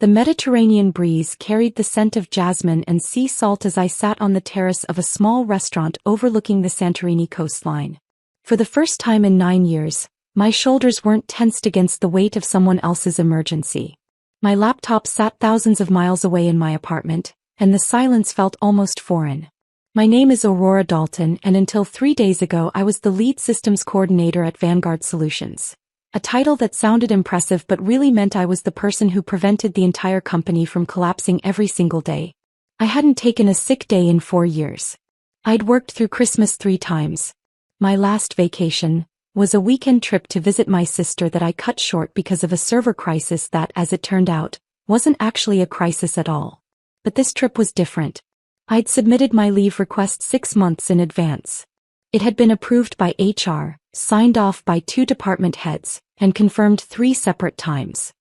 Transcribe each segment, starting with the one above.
The Mediterranean breeze carried the scent of jasmine and sea salt as I sat on the terrace of a small restaurant overlooking the Santorini coastline. For the first time in 9 years, my shoulders weren't tensed against the weight of someone else's emergency. My laptop sat thousands of miles away in my apartment, and the silence felt almost foreign. My name is Aurora Dalton, and until 3 days ago I was the lead systems coordinator at Vanguard Solutions. A title that sounded impressive but really meant I was the person who prevented the entire company from collapsing every single day. I hadn't taken a sick day in 4 years. I'd worked through Christmas 3 times. My last vacation was a weekend trip to visit my sister that I cut short because of a server crisis that, as it turned out, wasn't actually a crisis at all. But this trip was different. I'd submitted my leave request 6 months in advance. It had been approved by HR, signed off by 2 department heads, and confirmed 3 separate times.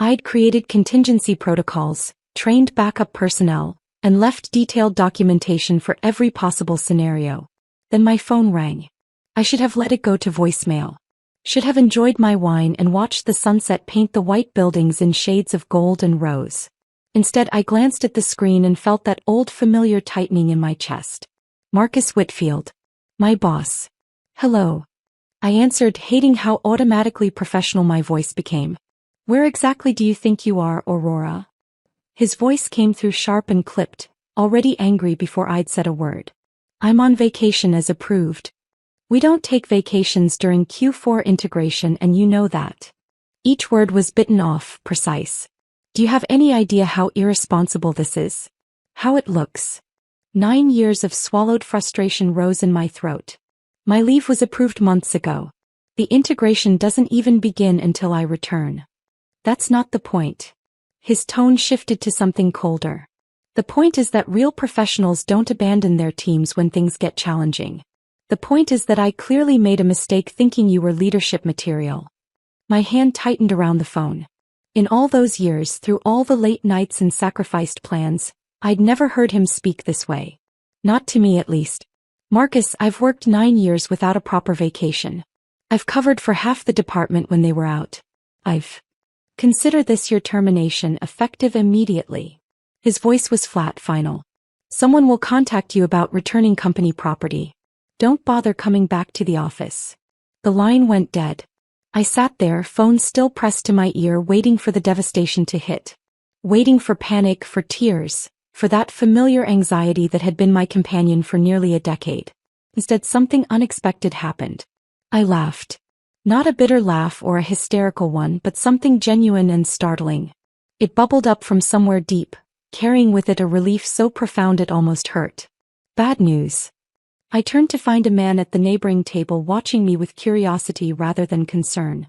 I'd created contingency protocols, trained backup personnel, and left detailed documentation for every possible scenario. Then my phone rang. I should have let it go to voicemail. Should have enjoyed my wine and watched the sunset paint the white buildings in shades of gold and rose. Instead, I glanced at the screen and felt that old familiar tightening in my chest. Marcus Whitfield. My boss. Hello. I answered, hating how automatically professional my voice became. Where exactly do you think you are, Aurora? His voice came through sharp and clipped, already angry before I'd said a word. I'm on vacation as approved. We don't take vacations during Q4 integration, and you know that. Each word was bitten off, precise. Do you have any idea how irresponsible this is? How it looks? 9 years of swallowed frustration rose in my throat. My leave was approved months ago. The integration doesn't even begin until I return. That's not the point. His tone shifted to something colder. The point is that real professionals don't abandon their teams when things get challenging. The point is that I clearly made a mistake thinking you were leadership material. My hand tightened around the phone. In all those years, through all the late nights and sacrificed plans, I'd never heard him speak this way. Not to me, at least. Marcus, I've worked 9 years without a proper vacation. I've covered for half the department when they were out. Consider this your termination, effective immediately. His voice was flat, final. Someone will contact you about returning company property. Don't bother coming back to the office. The line went dead. I sat there, phone still pressed to my ear, waiting for the devastation to hit. Waiting for panic, for tears, for that familiar anxiety that had been my companion for nearly a decade. Instead, something unexpected happened. I laughed. Not a bitter laugh or a hysterical one, but something genuine and startling. It bubbled up from somewhere deep, carrying with it a relief so profound it almost hurt. Bad news. I turned to find a man at the neighboring table watching me with curiosity rather than concern.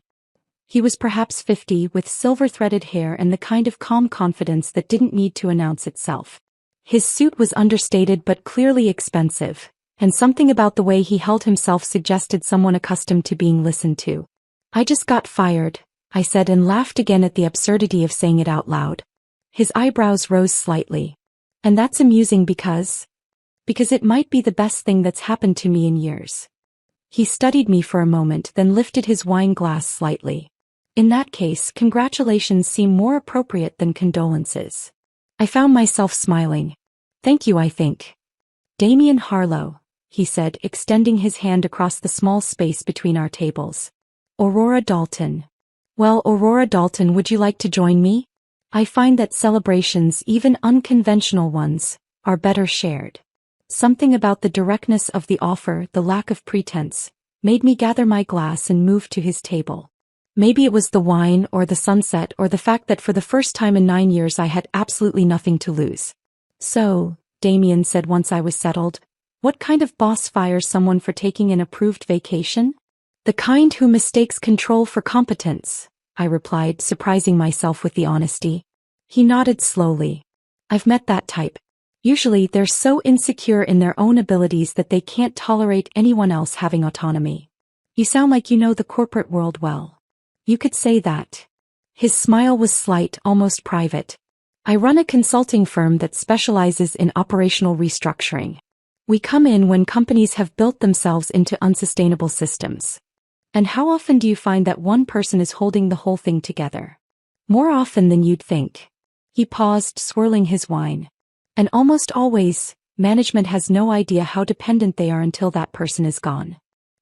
He was perhaps 50, with silver-threaded hair and the kind of calm confidence that didn't need to announce itself. His suit was understated but clearly expensive, and something about the way he held himself suggested someone accustomed to being listened to. I just got fired, I said, and laughed again at the absurdity of saying it out loud. His eyebrows rose slightly. And that's amusing because it might be the best thing that's happened to me in years. He studied me for a moment, then lifted his wine glass slightly. In that case, congratulations seem more appropriate than condolences. I found myself smiling. Thank you, I think. Damien Harlow, he said, extending his hand across the small space between our tables. Aurora Dalton. Well, Aurora Dalton, would you like to join me? I find that celebrations, even unconventional ones, are better shared. Something about the directness of the offer, the lack of pretense, made me gather my glass and move to his table. Maybe it was the wine or the sunset or the fact that for the first time in 9 years I had absolutely nothing to lose. So, Damien said once I was settled, what kind of boss fires someone for taking an approved vacation? The kind who mistakes control for competence, I replied, surprising myself with the honesty. He nodded slowly. I've met that type. Usually they're so insecure in their own abilities that they can't tolerate anyone else having autonomy. You sound like you know the corporate world well. You could say that. His smile was slight, almost private. I run a consulting firm that specializes in operational restructuring. We come in when companies have built themselves into unsustainable systems. And how often do you find that one person is holding the whole thing together? More often than you'd think. He paused, swirling his wine. And almost always, management has no idea how dependent they are until that person is gone.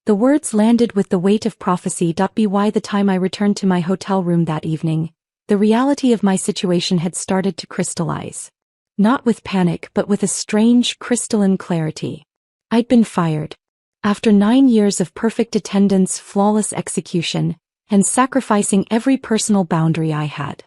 The words landed with the weight of prophecy. By the time I returned to my hotel room that evening, the reality of my situation had started to crystallize. Not with panic, but with a strange, crystalline clarity. I'd been fired. After 9 years of perfect attendance, flawless execution, and sacrificing every personal boundary I had.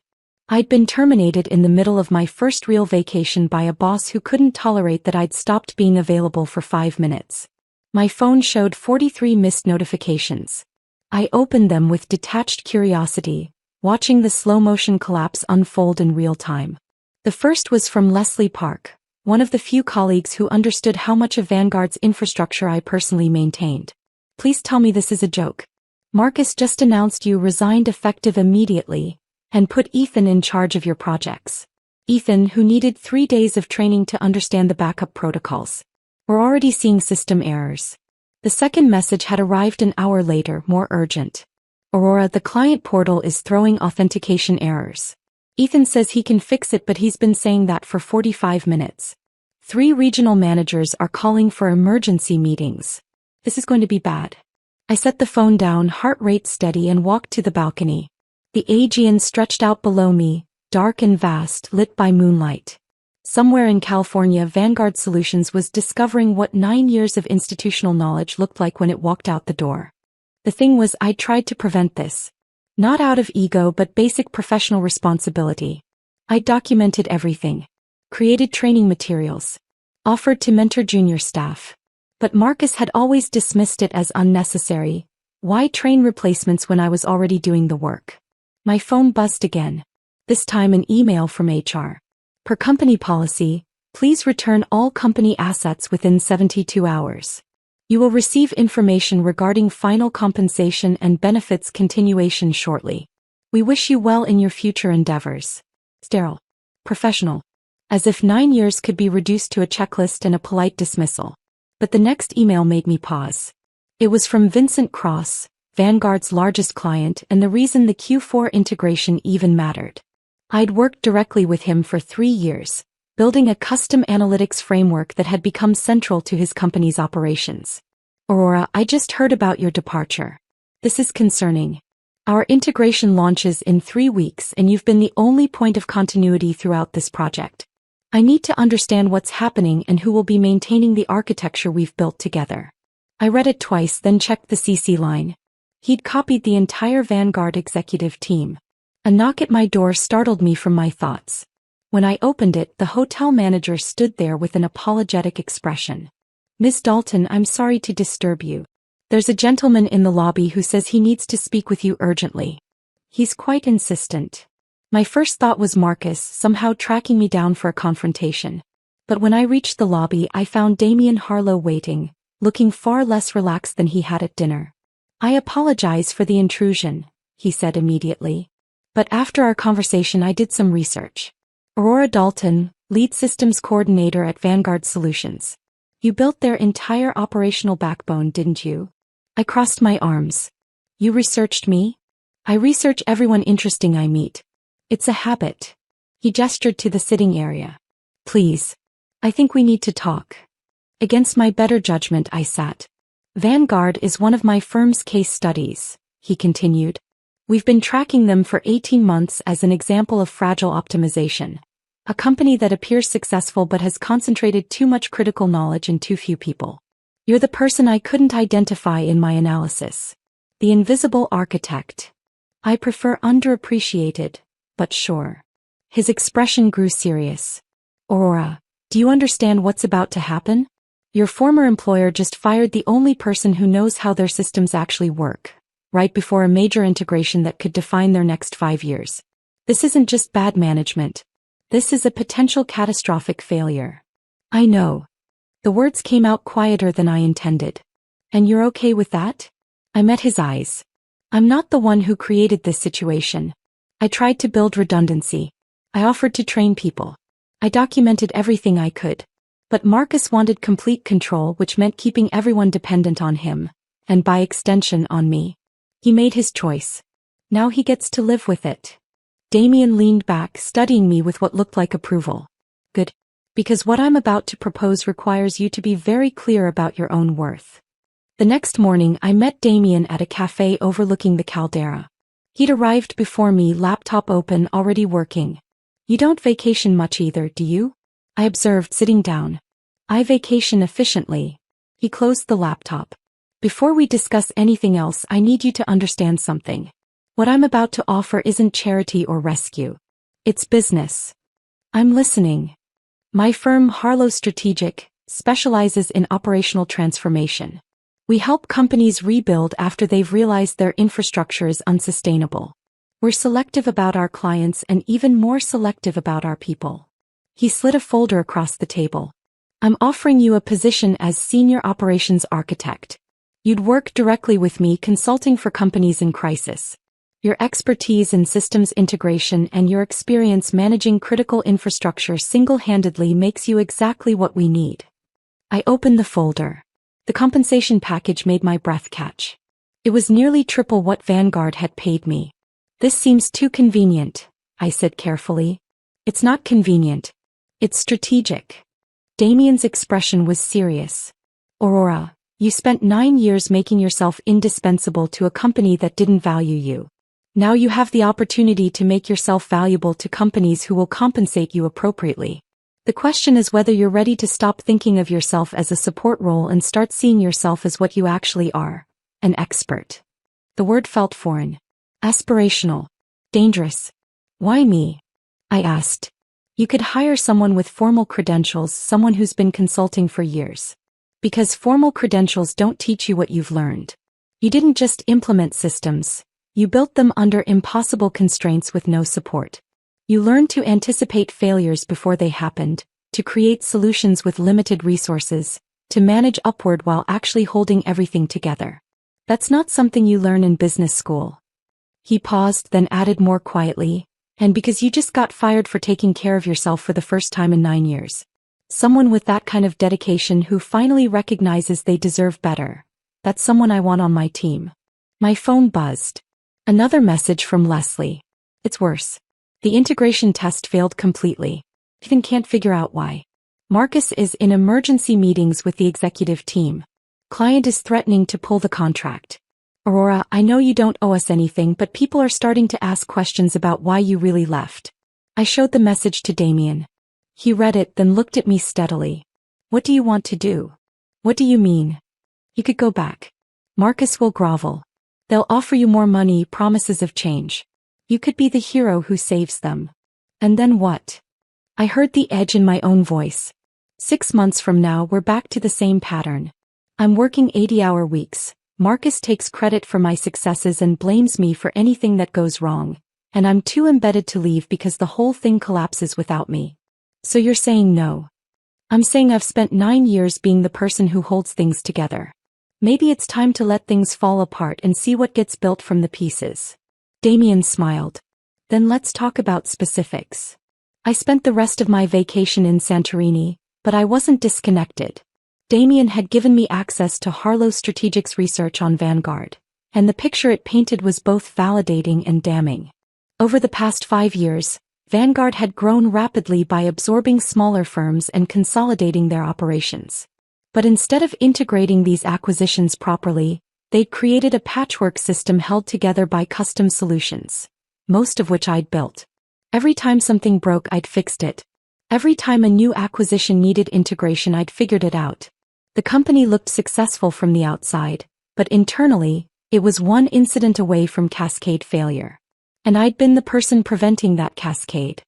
I'd been terminated in the middle of my first real vacation by a boss who couldn't tolerate that I'd stopped being available for 5 minutes. My phone showed 43 missed notifications. I opened them with detached curiosity, watching the slow-motion collapse unfold in real time. The first was from Leslie Park, one of the few colleagues who understood how much of Vanguard's infrastructure I personally maintained. Please tell me this is a joke. Marcus just announced you resigned effective immediately, and put Ethan in charge of your projects. Ethan, who needed 3 days of training to understand the backup protocols. We're already seeing system errors. The second message had arrived an hour later, more urgent. Aurora, the client portal is throwing authentication errors. Ethan says he can fix it, but he's been saying that for 45 minutes. 3 regional managers are calling for emergency meetings. This is going to be bad. I set the phone down, heart rate steady, and walked to the balcony. The Aegean stretched out below me, dark and vast, lit by moonlight. Somewhere in California, Vanguard Solutions was discovering what 9 years of institutional knowledge looked like when it walked out the door. The thing was, I tried to prevent this. Not out of ego, but basic professional responsibility. I documented everything. Created training materials. Offered to mentor junior staff. But Marcus had always dismissed it as unnecessary. Why train replacements when I was already doing the work? My phone buzzed again. This time an email from HR. Per company policy, please return all company assets within 72 hours. You will receive information regarding final compensation and benefits continuation shortly. We wish you well in your future endeavors. Sterile. Professional. As if 9 years could be reduced to a checklist and a polite dismissal. But the next email made me pause. It was from Vincent Cross, Vanguard's largest client and the reason the Q4 integration even mattered. I'd worked directly with him for 3 years, building a custom analytics framework that had become central to his company's operations. Aurora, I just heard about your departure. This is concerning. Our integration launches in 3 weeks and you've been the only point of continuity throughout this project. I need to understand what's happening and who will be maintaining the architecture we've built together. I read it twice, then checked the CC line. He'd copied the entire Vanguard executive team. A knock at my door startled me from my thoughts. When I opened it, the hotel manager stood there with an apologetic expression. Miss Dalton, I'm sorry to disturb you. There's a gentleman in the lobby who says he needs to speak with you urgently. He's quite insistent. My first thought was Marcus, somehow tracking me down for a confrontation. But when I reached the lobby, I found Damien Harlow waiting, looking far less relaxed than he had at dinner. I apologize for the intrusion, he said immediately. But after our conversation I did some research. Aurora Dalton, lead systems coordinator at Vanguard Solutions. You built their entire operational backbone, didn't you? I crossed my arms. You researched me? I research everyone interesting I meet. It's a habit. He gestured to the sitting area. Please. I think we need to talk. Against my better judgment I sat. Vanguard is one of my firm's case studies, he continued. We've been tracking them for 18 months as an example of fragile optimization. A company that appears successful but has concentrated too much critical knowledge in too few people. You're the person I couldn't identify in my analysis. The invisible architect. I prefer underappreciated, but sure. His expression grew serious. Aurora, do you understand what's about to happen? Your former employer just fired the only person who knows how their systems actually work. Right before a major integration that could define their next 5 years. This isn't just bad management. This is a potential catastrophic failure. I know. The words came out quieter than I intended. And you're okay with that? I met his eyes. I'm not the one who created this situation. I tried to build redundancy. I offered to train people. I documented everything I could. But Marcus wanted complete control, which meant keeping everyone dependent on him. And by extension on me. He made his choice. Now he gets to live with it. Damien leaned back, studying me with what looked like approval. Good. Because what I'm about to propose requires you to be very clear about your own worth. The next morning I met Damien at a cafe overlooking the caldera. He'd arrived before me, laptop open, already working. You don't vacation much either, do you? I observed, sitting down. I vacation efficiently. He closed the laptop. Before we discuss anything else, I need you to understand something. What I'm about to offer isn't charity or rescue. It's business. I'm listening. My firm, Harlow Strategic, specializes in operational transformation. We help companies rebuild after they've realized their infrastructure is unsustainable. We're selective about our clients and even more selective about our people. He slid a folder across the table. I'm offering you a position as Senior Operations Architect. You'd work directly with me, consulting for companies in crisis. Your expertise in systems integration and your experience managing critical infrastructure single-handedly makes you exactly what we need. I opened the folder. The compensation package made my breath catch. It was nearly triple what Vanguard had paid me. This seems too convenient, I said carefully. It's not convenient. It's strategic. Damien's expression was serious. Aurora, you spent 9 years making yourself indispensable to a company that didn't value you. Now you have the opportunity to make yourself valuable to companies who will compensate you appropriately. The question is whether you're ready to stop thinking of yourself as a support role and start seeing yourself as what you actually are, an expert. The word felt foreign. Aspirational. Dangerous. Why me? I asked. You could hire someone with formal credentials, someone who's been consulting for years. Because formal credentials don't teach you what you've learned. You didn't just implement systems. You built them under impossible constraints with no support. You learned to anticipate failures before they happened, to create solutions with limited resources, to manage upward while actually holding everything together. That's not something you learn in business school. He paused, then added more quietly, and because you just got fired for taking care of yourself for the first time in 9 years. Someone with that kind of dedication who finally recognizes they deserve better. That's someone I want on my team. My phone buzzed. Another message from Leslie. It's worse. The integration test failed completely. Even can't figure out why. Marcus is in emergency meetings with the executive team. Client is threatening to pull the contract. Aurora, I know you don't owe us anything, but people are starting to ask questions about why you really left. I showed the message to Damien. He read it, then looked at me steadily. What do you want to do? What do you mean? You could go back. Marcus will grovel. They'll offer you more money, promises of change. You could be the hero who saves them. And then what? I heard the edge in my own voice. 6 months from now we're back to the same pattern. I'm working 80-hour weeks. Marcus takes credit for my successes and blames me for anything that goes wrong. And I'm too embedded to leave because the whole thing collapses without me. So you're saying no? I'm saying I've spent 9 years being the person who holds things together. Maybe it's time to let things fall apart and see what gets built from the pieces. Damien smiled. Then let's talk about specifics. I spent the rest of my vacation in Santorini, but I wasn't disconnected. Damien had given me access to Harlow Strategic's research on Vanguard, and the picture it painted was both validating and damning. Over the past 5 years, Vanguard had grown rapidly by absorbing smaller firms and consolidating their operations. But instead of integrating these acquisitions properly, they'd created a patchwork system held together by custom solutions, most of which I'd built. Every time something broke, I'd fixed it. Every time a new acquisition needed integration, I'd figured it out. The company looked successful from the outside, but internally, it was one incident away from cascade failure. And I'd been the person preventing that cascade.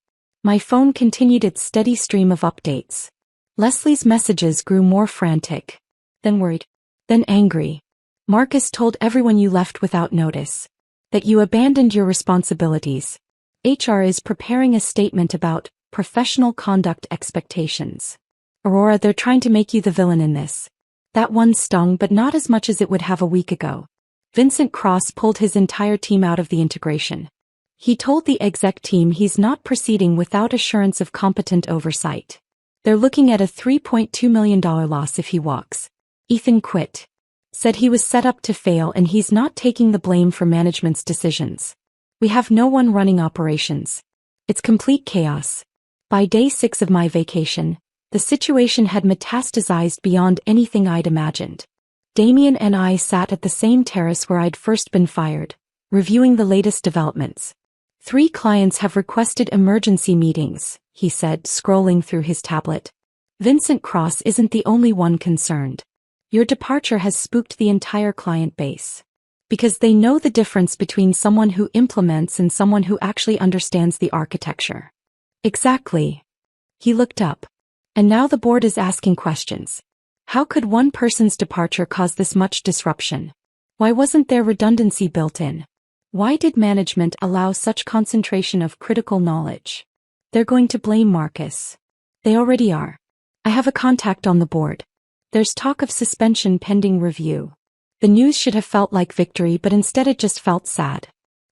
My phone continued its steady stream of updates. Leslie's messages grew more frantic, then worried, then angry. Marcus told everyone you left without notice, that you abandoned your responsibilities. HR is preparing a statement about professional conduct expectations. Aurora, they're trying to make you the villain in this. That one stung, but not as much as it would have a week ago. Vincent Cross pulled his entire team out of the integration. He told the exec team he's not proceeding without assurance of competent oversight. They're looking at a $3.2 million loss if he walks. Ethan quit. Said he was set up to fail and he's not taking the blame for management's decisions. We have no one running operations. It's complete chaos. By day 6 of my vacation, the situation had metastasized beyond anything I'd imagined. Damien and I sat at the same terrace where I'd first been fired, reviewing the latest developments. 3 clients have requested emergency meetings, he said, scrolling through his tablet. Vincent Cross isn't the only one concerned. Your departure has spooked the entire client base. Because they know the difference between someone who implements and someone who actually understands the architecture. Exactly. He looked up. And now the board is asking questions. How could one person's departure cause this much disruption? Why wasn't there redundancy built in? Why did management allow such concentration of critical knowledge? They're going to blame Marcus. They already are. I have a contact on the board. There's talk of suspension pending review. The news should have felt like victory, but instead it just felt sad.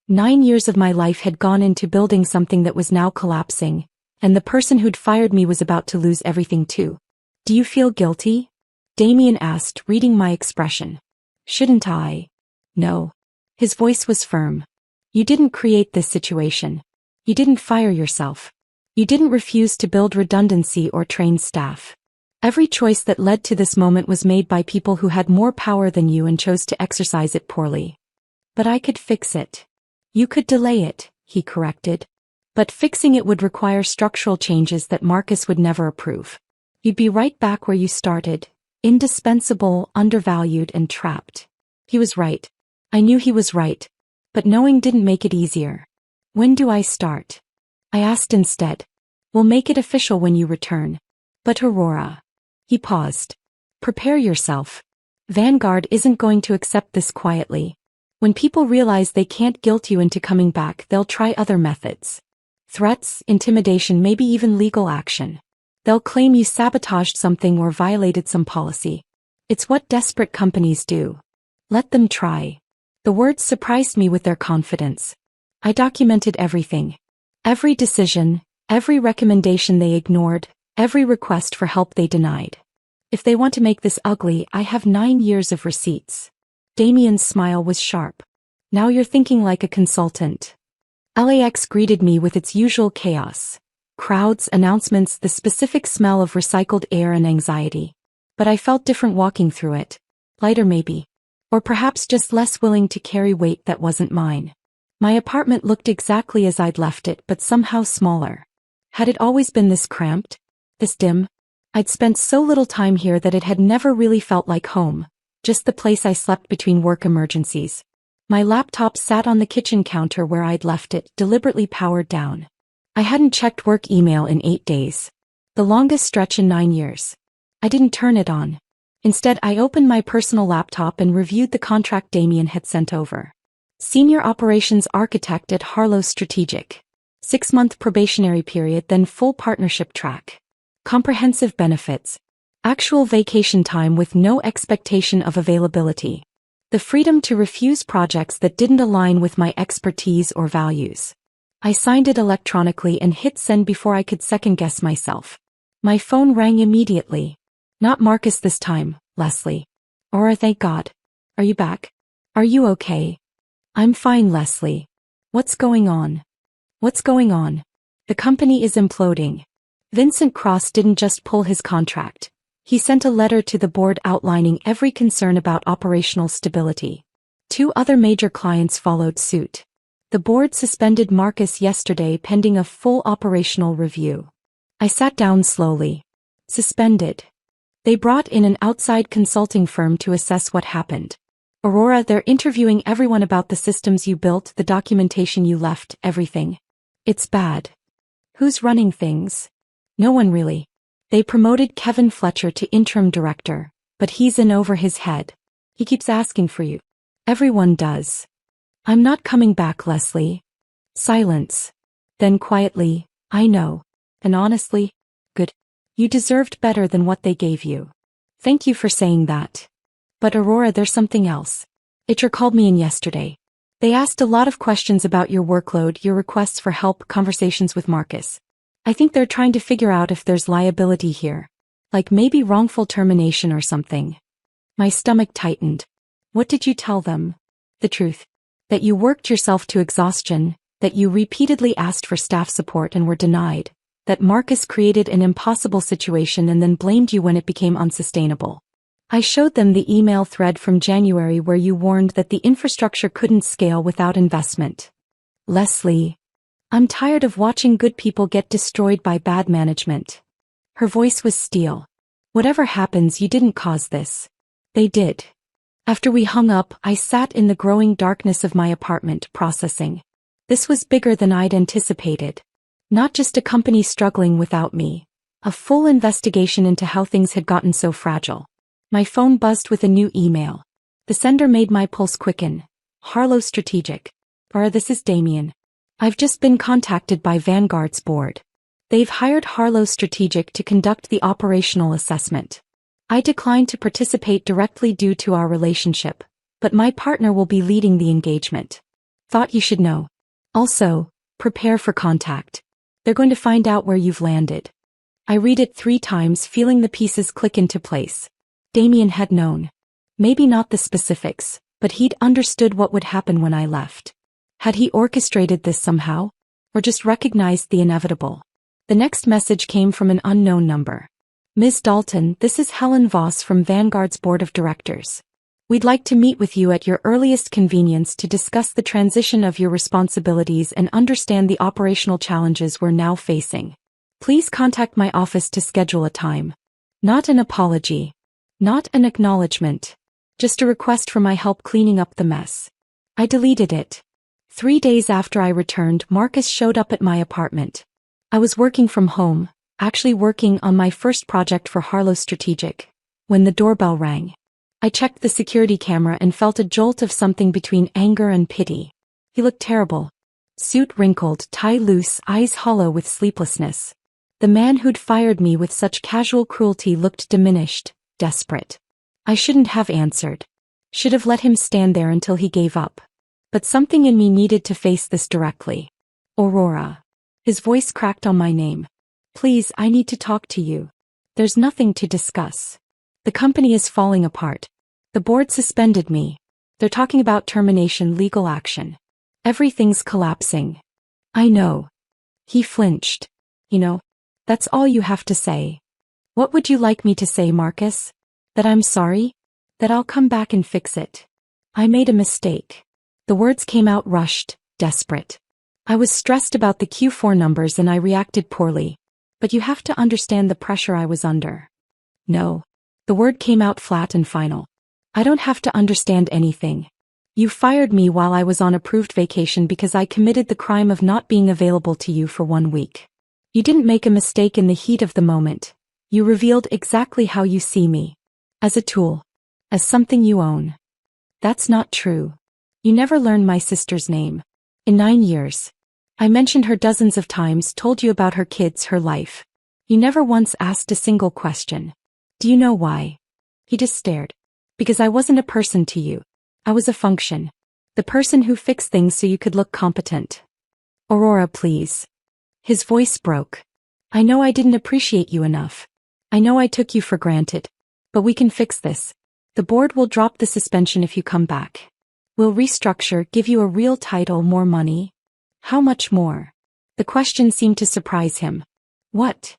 9 years of my life had gone into building something that was now collapsing, and the person who'd fired me was about to lose everything too. Do you feel guilty? Damien asked, reading my expression. Shouldn't I? No. His voice was firm. You didn't create this situation. You didn't fire yourself. You didn't refuse to build redundancy or train staff. Every choice that led to this moment was made by people who had more power than you and chose to exercise it poorly. But I could fix it. You could delay it, he corrected. But fixing it would require structural changes that Marcus would never approve. You'd be right back where you started, indispensable, undervalued, and trapped. He was right. I knew he was right. But knowing didn't make it easier. When do I start? I asked instead. We'll make it official when you return. But Aurora. He paused. Prepare yourself. Vanguard isn't going to accept this quietly. When people realize they can't guilt you into coming back, they'll try other methods. Threats, intimidation, maybe even legal action. They'll claim you sabotaged something or violated some policy. It's what desperate companies do. Let them try. The words surprised me with their confidence. I documented everything. Every decision, every recommendation they ignored, every request for help they denied. If they want to make this ugly, I have 9 years of receipts. Damien's smile was sharp. Now you're thinking like a consultant. LAX greeted me with its usual chaos. Crowds, announcements, the specific smell of recycled air and anxiety. But I felt different walking through it. Lighter maybe. Or perhaps just less willing to carry weight that wasn't mine. My apartment looked exactly as I'd left it, but somehow smaller. Had it always been this cramped? This dim? I'd spent so little time here that it had never really felt like home, just the place I slept between work emergencies. My laptop sat on the kitchen counter where I'd left it, deliberately powered down. I hadn't checked work email in 8 days. The longest stretch in 9 years. I didn't turn it on. Instead, I opened my personal laptop and reviewed the contract Damien had sent over. Senior Operations Architect at Harlow Strategic. 6-month probationary period, then full partnership track. Comprehensive benefits. Actual vacation time with no expectation of availability. The freedom to refuse projects that didn't align with my expertise or values. I signed it electronically and hit send before I could second-guess myself. My phone rang immediately. Not Marcus this time, Leslie. Aura, thank God. Are you back? Are you okay? I'm fine, Leslie. What's going on? What's going on? The company is imploding. Vincent Cross didn't just pull his contract. He sent a letter to the board outlining every concern about operational stability. 2 other major clients followed suit. The board suspended Marcus yesterday pending a full operational review. I sat down slowly. Suspended. They brought in an outside consulting firm to assess what happened. Aurora, they're interviewing everyone about the systems you built, the documentation you left, everything. It's bad. Who's running things? No one really. They promoted Kevin Fletcher to interim director, but he's in over his head. He keeps asking for you. Everyone does. I'm not coming back, Leslie. Silence. Then quietly, I know. And honestly, good. You deserved better than what they gave you. Thank you for saying that. But Aurora, there's something else. HR called me in yesterday. They asked a lot of questions about your workload, your requests for help, conversations with Marcus. I think they're trying to figure out if there's liability here. Like maybe wrongful termination or something. My stomach tightened. What did you tell them? The truth. That you worked yourself to exhaustion, that you repeatedly asked for staff support and were denied, that Marcus created an impossible situation and then blamed you when it became unsustainable. I showed them the email thread from January where you warned that the infrastructure couldn't scale without investment. Leslie. I'm tired of watching good people get destroyed by bad management. Her voice was steel. Whatever happens, you didn't cause this. They did. After we hung up, I sat in the growing darkness of my apartment, processing. This was bigger than I'd anticipated. Not just a company struggling without me. A full investigation into how things had gotten so fragile. My phone buzzed with a new email. The sender made my pulse quicken. Harlow Strategic. This is Damien. I've just been contacted by Vanguard's board. They've hired Harlow Strategic to conduct the operational assessment. I declined to participate directly due to our relationship, but my partner will be leading the engagement. Thought you should know. Also, prepare for contact. They're going to find out where you've landed. I read it 3 times, feeling the pieces click into place. Damien had known. Maybe not the specifics, but he'd understood what would happen when I left. Had he orchestrated this somehow? Or just recognized the inevitable? The next message came from an unknown number. Ms. Dalton, this is Helen Voss from Vanguard's Board of Directors. We'd like to meet with you at your earliest convenience to discuss the transition of your responsibilities and understand the operational challenges we're now facing. Please contact my office to schedule a time. Not an apology. Not an acknowledgement. Just a request for my help cleaning up the mess. I deleted it. 3 days after I returned, Marcus showed up at my apartment. I was working from home, actually working on my first project for Harlow Strategic, when the doorbell rang. I checked the security camera and felt a jolt of something between anger and pity. He looked terrible. Suit wrinkled, tie loose, eyes hollow with sleeplessness. The man who'd fired me with such casual cruelty looked diminished. Desperate. I shouldn't have answered. Should have let him stand there until he gave up. But something in me needed to face this directly. Aurora. His voice cracked on my name. Please, I need to talk to you. There's nothing to discuss. The company is falling apart. The board suspended me. They're talking about termination, legal action. Everything's collapsing. I know. He flinched. That's all you have to say. What would you like me to say, Marcus? That I'm sorry? That I'll come back and fix it. I made a mistake. The words came out rushed, desperate. I was stressed about the Q4 numbers and I reacted poorly. But you have to understand the pressure I was under. No. The word came out flat and final. I don't have to understand anything. You fired me while I was on approved vacation because I committed the crime of not being available to you for 1 week. You didn't make a mistake in the heat of the moment. You revealed exactly how you see me. As a tool. As something you own. That's not true. You never learned my sister's name. In 9 years. I mentioned her dozens of times, told you about her kids, her life. You never once asked a single question. Do you know why? He just stared. Because I wasn't a person to you. I was a function. The person who fixed things so you could look competent. Aurora, please. His voice broke. I know I didn't appreciate you enough. I know I took you for granted. But we can fix this. The board will drop the suspension if you come back. We'll restructure, give you a real title, more money. How much more? The question seemed to surprise him. What?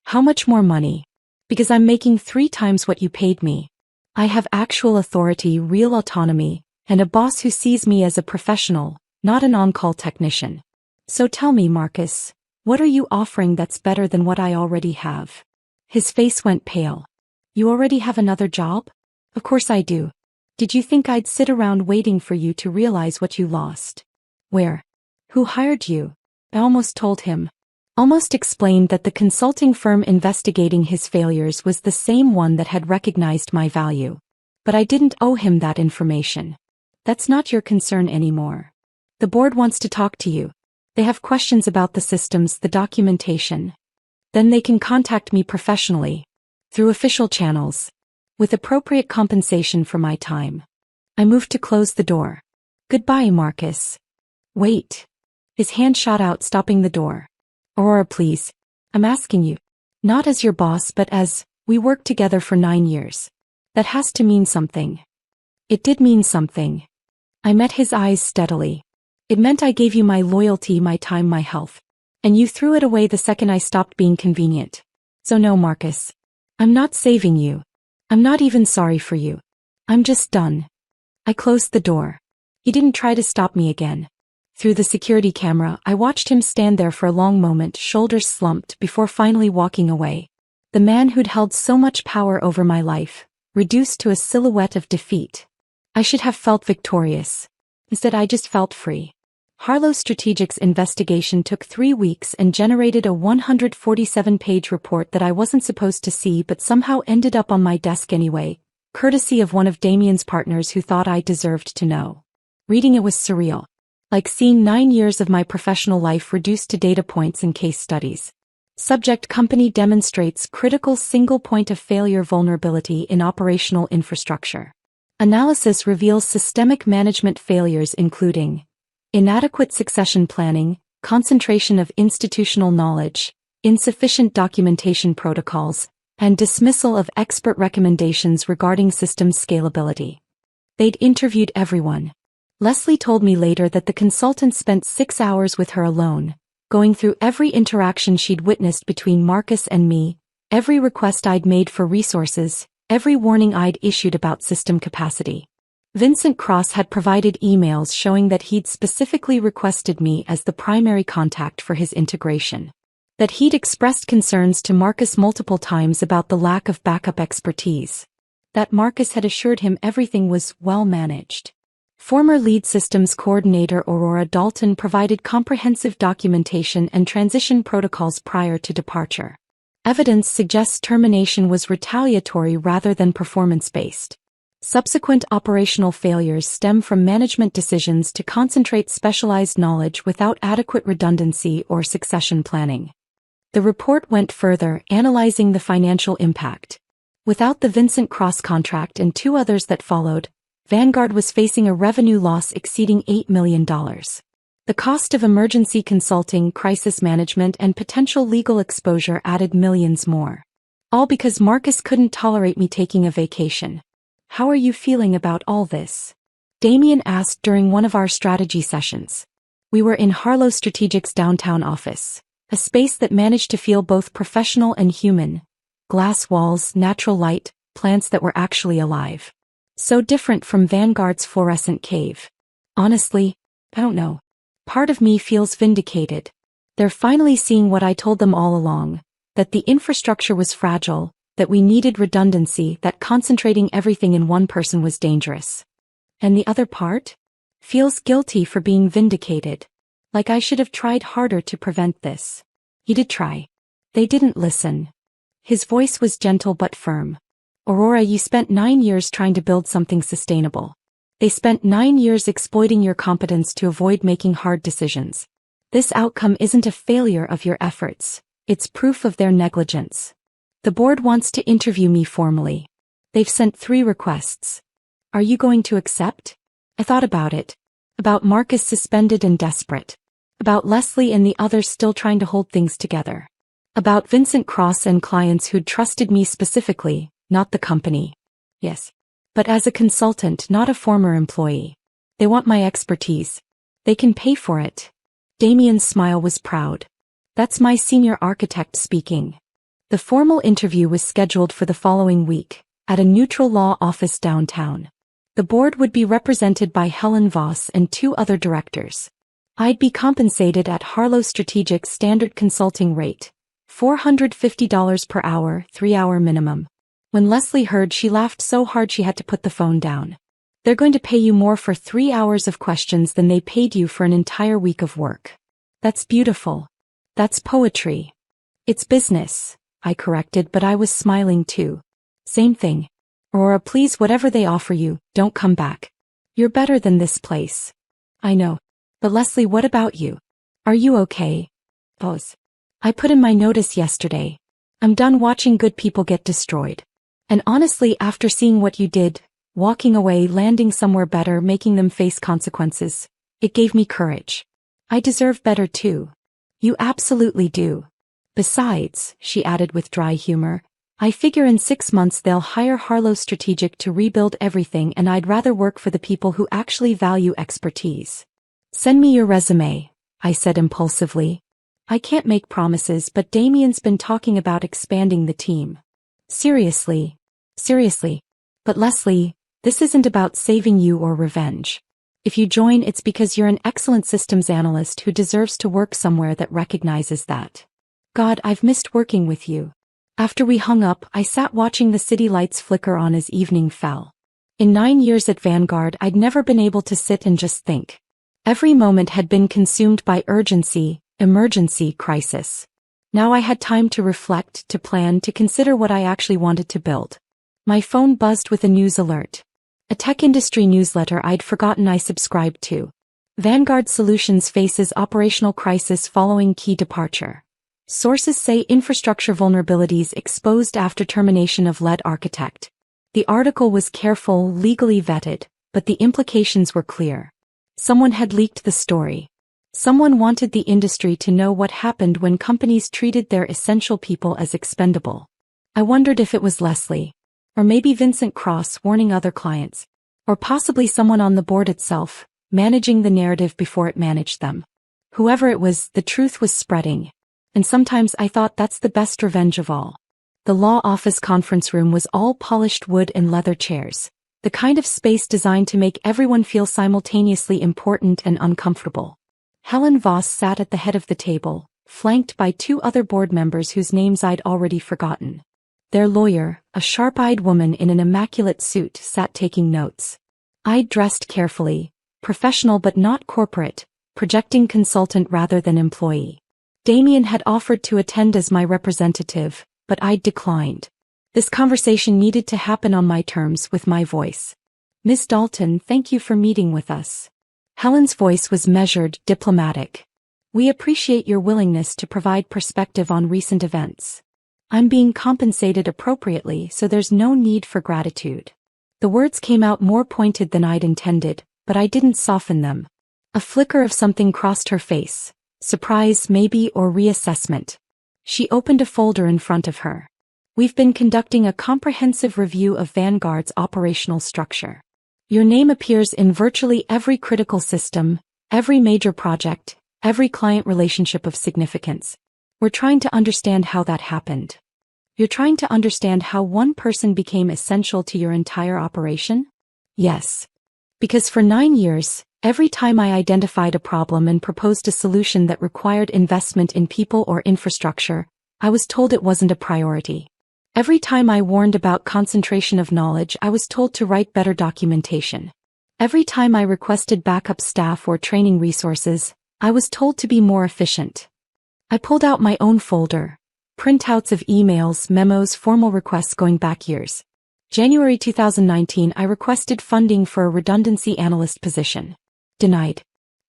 How much more money? Because I'm making 3 times what you paid me. I have actual authority, real autonomy, and a boss who sees me as a professional, not an on-call technician. So tell me, Marcus, what are you offering that's better than what I already have? His face went pale. You already have another job? Of course I do. Did you think I'd sit around waiting for you to realize what you lost? Where? Who hired you? I almost told him. Almost explained that the consulting firm investigating his failures was the same one that had recognized my value. But I didn't owe him that information. That's not your concern anymore. The board wants to talk to you. They have questions about the systems, the documentation. Then they can contact me professionally. Through official channels. With appropriate compensation for my time. I moved to close the door. Goodbye, Marcus. Wait. His hand shot out, stopping the door. Aurora, please. I'm asking you. Not as your boss, but as, we worked together for 9 years. That has to mean something. It did mean something. I met his eyes steadily. It meant I gave you my loyalty, my time, my health. And you threw it away the second I stopped being convenient. So no, Marcus. I'm not saving you. I'm not even sorry for you. I'm just done. I closed the door. He didn't try to stop me again. Through the security camera, I watched him stand there for a long moment, shoulders slumped, before finally walking away. The man who'd held so much power over my life, reduced to a silhouette of defeat. I should have felt victorious. Instead, I just felt free. Harlow Strategic's investigation took 3 weeks and generated a 147-page report that I wasn't supposed to see but somehow ended up on my desk anyway, courtesy of one of Damien's partners who thought I deserved to know. Reading it was surreal. Like seeing 9 years of my professional life reduced to data points and case studies. Subject: company demonstrates critical single point of failure vulnerability in operational infrastructure. Analysis reveals systemic management failures including inadequate succession planning, concentration of institutional knowledge, insufficient documentation protocols, and dismissal of expert recommendations regarding system scalability. They'd interviewed everyone. Leslie told me later that the consultant spent 6 hours with her alone, going through every interaction she'd witnessed between Marcus and me, every request I'd made for resources, every warning I'd issued about system capacity. Vincent Cross had provided emails showing that he'd specifically requested me as the primary contact for his integration. That he'd expressed concerns to Marcus multiple times about the lack of backup expertise. That Marcus had assured him everything was well managed. Former lead systems coordinator Aurora Dalton provided comprehensive documentation and transition protocols prior to departure. Evidence suggests termination was retaliatory rather than performance-based. Subsequent operational failures stem from management decisions to concentrate specialized knowledge without adequate redundancy or succession planning. The report went further, analyzing the financial impact. Without the Vincent Cross contract and 2 others that followed, Vanguard was facing a revenue loss exceeding $8 million. The cost of emergency consulting, crisis management, and potential legal exposure added millions more. All because Marcus couldn't tolerate me taking a vacation. How are you feeling about all this? Damien asked during one of our strategy sessions. We were in Harlow Strategic's downtown office, a space that managed to feel both professional and human. Glass walls, natural light, plants that were actually alive. So different from Vanguard's fluorescent cave. Honestly, I don't know. Part of me feels vindicated. They're finally seeing what I told them all along, that the infrastructure was fragile, that we needed redundancy, that concentrating everything in one person was dangerous. And the other part? Feels guilty for being vindicated. Like I should have tried harder to prevent this. He did try. They didn't listen. His voice was gentle but firm. Aurora, you spent 9 years trying to build something sustainable. They spent 9 years exploiting your competence to avoid making hard decisions. This outcome isn't a failure of your efforts. It's proof of their negligence. The board wants to interview me formally. They've sent 3 requests. Are you going to accept? I thought about it. About Marcus suspended and desperate. About Leslie and the others still trying to hold things together. About Vincent Cross and clients who'd trusted me specifically, not the company. Yes. But as a consultant, not a former employee. They want my expertise. They can pay for it. Damien's smile was proud. That's my senior architect speaking. The formal interview was scheduled for the following week, at a neutral law office downtown. The board would be represented by Helen Voss and 2 other directors. I'd be compensated at Harlow Strategic's standard consulting rate, $450 per hour, 3-hour minimum. When Leslie heard, she laughed so hard she had to put the phone down. They're going to pay you more for 3 hours of questions than they paid you for an entire week of work. That's beautiful. That's poetry. It's business, I corrected, but I was smiling too. Same thing. Aurora, please, whatever they offer you, don't come back. You're better than this place. I know. But Leslie, what about you? Are you okay? Pause. I put in my notice yesterday. I'm done watching good people get destroyed. And honestly, after seeing what you did, walking away, landing somewhere better, making them face consequences, it gave me courage. I deserve better too. You absolutely do. Besides, she added with dry humor, I figure in 6 months they'll hire Harlow Strategic to rebuild everything, and I'd rather work for the people who actually value expertise. Send me your resume, I said impulsively. I can't make promises, but Damien's been talking about expanding the team. Seriously. But Leslie, this isn't about saving you or revenge. If you join, it's because you're an excellent systems analyst who deserves to work somewhere that recognizes that. God, I've missed working with you. After we hung up, I sat watching the city lights flicker on as evening fell. In 9 years at Vanguard, I'd never been able to sit and just think. Every moment had been consumed by urgency, emergency, crisis. Now I had time to reflect, to plan, to consider what I actually wanted to build. My phone buzzed with a news alert. A tech industry newsletter I'd forgotten I subscribed to. Vanguard Solutions faces operational crisis following key departure. Sources say infrastructure vulnerabilities exposed after termination of lead architect. The article was careful, legally vetted, but the implications were clear. Someone had leaked the story. Someone wanted the industry to know what happened when companies treated their essential people as expendable. I wondered if it was Leslie. Or maybe Vincent Cross warning other clients. Or possibly someone on the board itself, managing the narrative before it managed them. Whoever it was, the truth was spreading. And sometimes I thought that's the best revenge of all. The law office conference room was all polished wood and leather chairs, the kind of space designed to make everyone feel simultaneously important and uncomfortable. Helen Voss sat at the head of the table, flanked by 2 other board members whose names I'd already forgotten. Their lawyer, a sharp-eyed woman in an immaculate suit, sat taking notes. I'd dressed carefully, professional but not corporate, projecting consultant rather than employee. Damien had offered to attend as my representative, but I'd declined. This conversation needed to happen on my terms, with my voice. Miss Dalton, thank you for meeting with us. Helen's voice was measured, diplomatic. We appreciate your willingness to provide perspective on recent events. I'm being compensated appropriately, so there's no need for gratitude. The words came out more pointed than I'd intended, but I didn't soften them. A flicker of something crossed her face. Surprise, maybe, or reassessment. She opened a folder in front of her. We've been conducting a comprehensive review of Vanguard's operational structure. Your name appears in virtually every critical system, every major project, every client relationship of significance. We're trying to understand how that happened. You're trying to understand how one person became essential to your entire operation? Yes. Because for 9 years, every time I identified a problem and proposed a solution that required investment in people or infrastructure, I was told it wasn't a priority. Every time I warned about concentration of knowledge, I was told to write better documentation. Every time I requested backup staff or training resources, I was told to be more efficient. I pulled out my own folder, printouts of emails, memos, formal requests going back years. January 2019, I requested funding for a redundancy analyst position. Denied.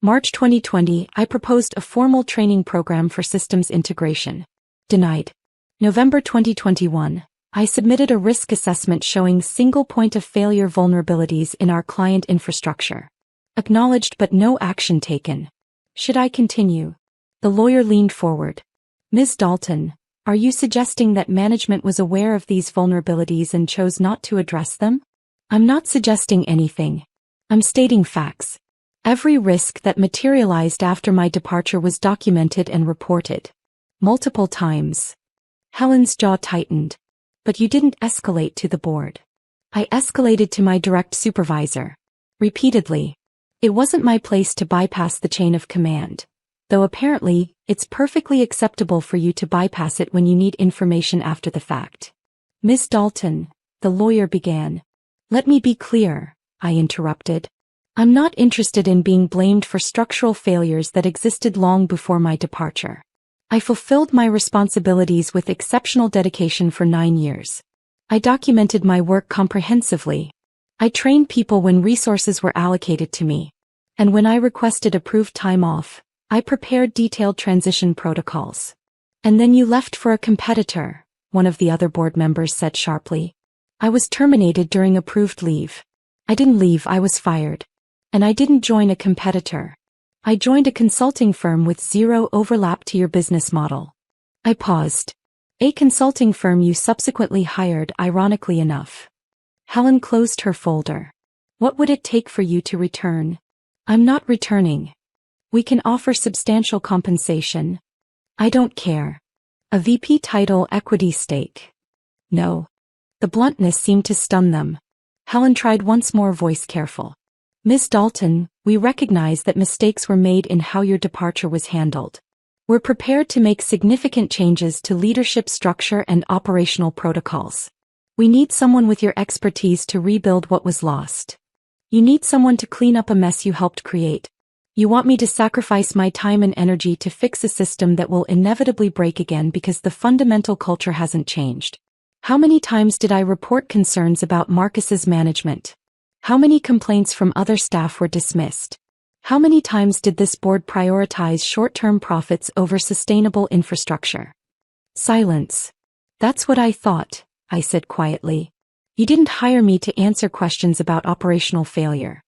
March 2020, I proposed a formal training program for systems integration. Denied. November 2021, I submitted a risk assessment showing single point of failure vulnerabilities in our client infrastructure. Acknowledged but no action taken. Should I continue? The lawyer leaned forward. Ms. Dalton, are you suggesting that management was aware of these vulnerabilities and chose not to address them? I'm not suggesting anything. I'm stating facts. Every risk that materialized after my departure was documented and reported. Multiple times. Helen's jaw tightened. But you didn't escalate to the board. I escalated to my direct supervisor. Repeatedly. It wasn't my place to bypass the chain of command. Though apparently, it's perfectly acceptable for you to bypass it when you need information after the fact. Miss Dalton, the lawyer began. Let me be clear, I interrupted. I'm not interested in being blamed for structural failures that existed long before my departure. I fulfilled my responsibilities with exceptional dedication for 9 years. I documented my work comprehensively. I trained people when resources were allocated to me. And when I requested approved time off, I prepared detailed transition protocols. And then you left for a competitor, one of the other board members said sharply. I was terminated during approved leave. I didn't leave, I was fired. And I didn't join a competitor. I joined a consulting firm with zero overlap to your business model. I paused. A consulting firm you subsequently hired, ironically enough. Helen closed her folder. What would it take for you to return? I'm not returning. We can offer substantial compensation. I don't care. A VP title, equity stake. No. The bluntness seemed to stun them. Helen tried once more, voice careful. Ms. Dalton, we recognize that mistakes were made in how your departure was handled. We're prepared to make significant changes to leadership structure and operational protocols. We need someone with your expertise to rebuild what was lost. You need someone to clean up a mess you helped create. You want me to sacrifice my time and energy to fix a system that will inevitably break again because the fundamental culture hasn't changed. How many times did I report concerns about Marcus's management? How many complaints from other staff were dismissed? How many times did this board prioritize short-term profits over sustainable infrastructure? Silence. That's what I thought, I said quietly. You didn't hire me to answer questions about operational failure.